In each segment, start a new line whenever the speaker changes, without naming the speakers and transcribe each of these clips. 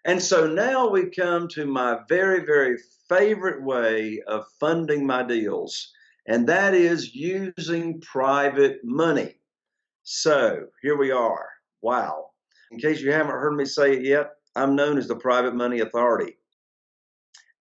And so now we come to my very, very favorite way of funding my deals, and that is using private money. So here we are. Wow. In case you haven't heard me say it yet, I'm known as the Private Money Authority.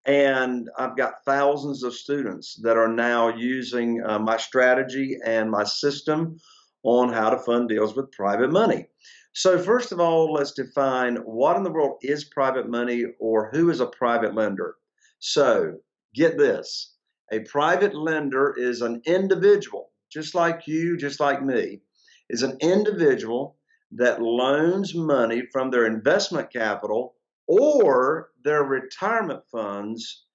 And I've got thousands of students that are now using my strategy and my system on how to fund deals with private money. So, first of all, let's define what in the world is private money or who is a private lender. So, get this, a private lender is an individual, just like you, just like me, is an individual that loans money from their investment capital or their retirement funds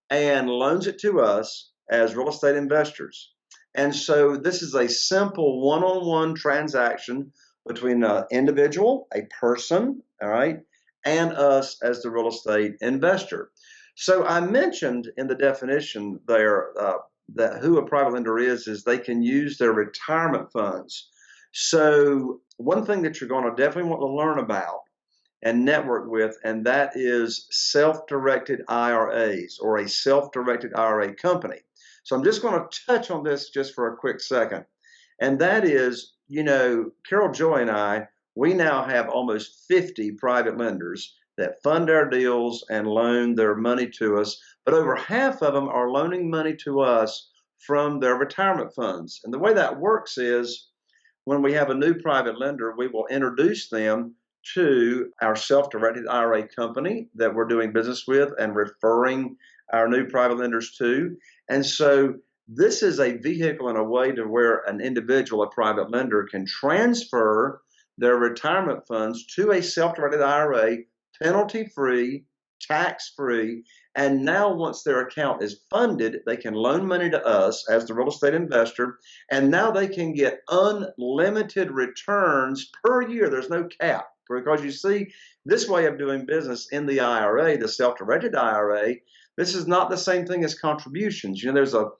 and loans it to us as real estate investors. And so this is a simple one-on-one transaction between an individual, a person, all right, and us as the real estate investor. So I mentioned in the definition there that who a private lender is they can use their retirement funds. So one thing that you're going to definitely want to learn about and network with, and that is self-directed IRAs or a self-directed IRA company. So I'm just going to touch on this just for a quick second. And that is, Carol Joy and I, we now have almost 50 private lenders that fund our deals and loan their money to us, but over half of them are loaning money to us from their retirement funds. And the way that works is when we have a new private lender, we will introduce them to our self-directed IRA company that we're doing business with and referring our new private lenders to. And so this is a vehicle and a way to where an individual, a private lender, can transfer their retirement funds to a self-directed IRA, penalty-free, tax-free, and now once their account is funded, they can loan money to us as the real estate investor, and now they can get unlimited returns per year. There's no cap. Because you see, this way of doing business in the IRA, the self-directed IRA, this is not the same thing as contributions. There's a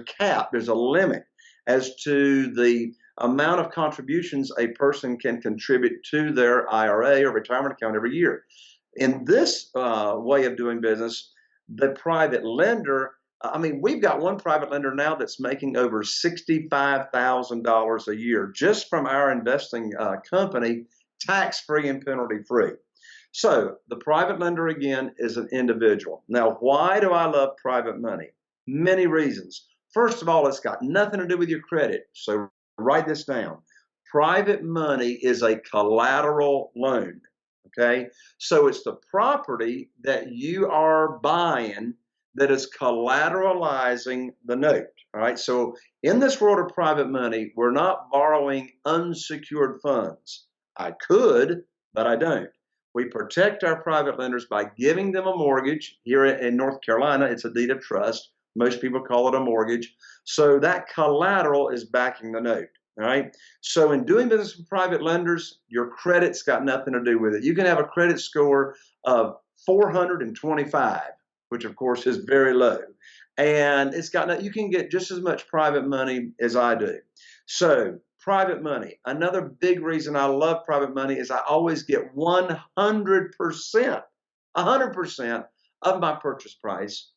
cap, there's a limit as to the amount of contributions a person can contribute to their IRA or retirement account every year. In this way of doing business, the private lender, we've got one private lender now that's making over $65,000 a year just from our investing company, tax-free and penalty-free. So the private lender, again, is an individual. Now, why do I love private money? Many reasons. First of all, it's got nothing to do with your credit. So write this down. Private money is a collateral loan. Okay, so it's the property that you are buying that is collateralizing the note. All right, so in this world of private money, we're not borrowing unsecured funds. I could, but I don't. We protect our private lenders by giving them a mortgage. Here in North Carolina, it's a deed of trust. Most people call it a mortgage. So that collateral is backing the note. All right. So in doing business with private lenders, your credit's got nothing to do with it. You can have a credit score of 425, which of course is very low. And you can get just as much private money as I do. So private money. Another big reason I love private money is I always get 100%, 100% of my purchase price.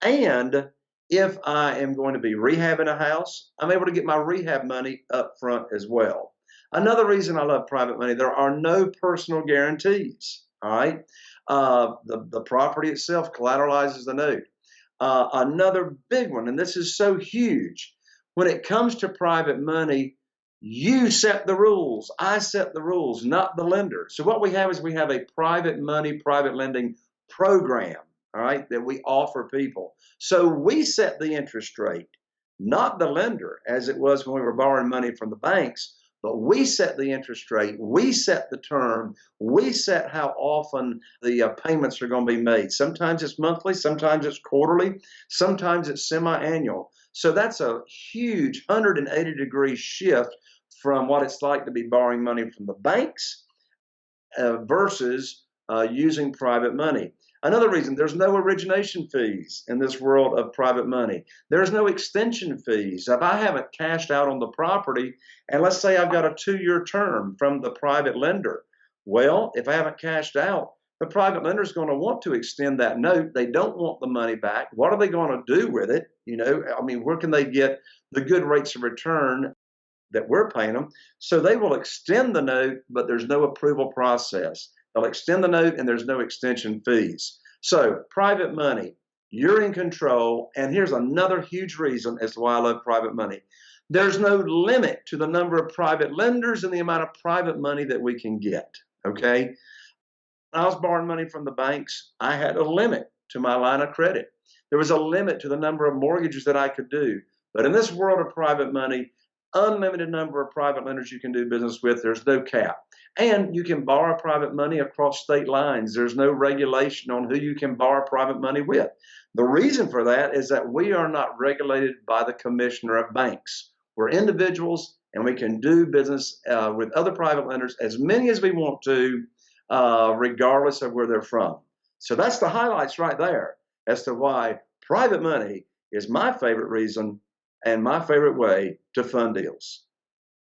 And if I am going to be rehabbing a house, I'm able to get my rehab money up front as well. Another reason I love private money, there are no personal guarantees. All right. The property itself collateralizes the note. Another big one, and this is so huge, when it comes to private money, you set the rules. I set the rules, not the lender. So what we have is we have a private money, private lending program, all right, that we offer people. So we set the interest rate, not the lender, as it was when we were borrowing money from the banks, but we set the interest rate, we set the term, we set how often the payments are going to be made. Sometimes it's monthly, sometimes it's quarterly, sometimes it's semi-annual. So that's a huge 180-degree shift from what it's like to be borrowing money from the banks versus using private money. Another reason, there's no origination fees in this world of private money. There's no extension fees. If I haven't cashed out on the property, and let's say I've got a 2-year term from the private lender, well, if I haven't cashed out, the private lender is going to want to extend that note. They don't want the money back. What are they going to do with it? I mean, where can they get the good rates of return that we're paying them? So they will extend the note, but there's no approval process. They'll extend the note and there's no extension fees. So private money, you're in control. And here's another huge reason as to why I love private money. There's no limit to the number of private lenders and the amount of private money that we can get, okay? When I was borrowing money from the banks, I had a limit to my line of credit. There was a limit to the number of mortgages that I could do. But in this world of private money, unlimited number of private lenders you can do business with. There's no cap. And you can borrow private money across state lines. There's no regulation on who you can borrow private money with. The reason for that is that we are not regulated by the commissioner of banks. We're individuals, and we can do business with other private lenders, as many as we want to, regardless of where they're from. So that's the highlights right there as to why private money is my favorite reason and my favorite way to fund deals.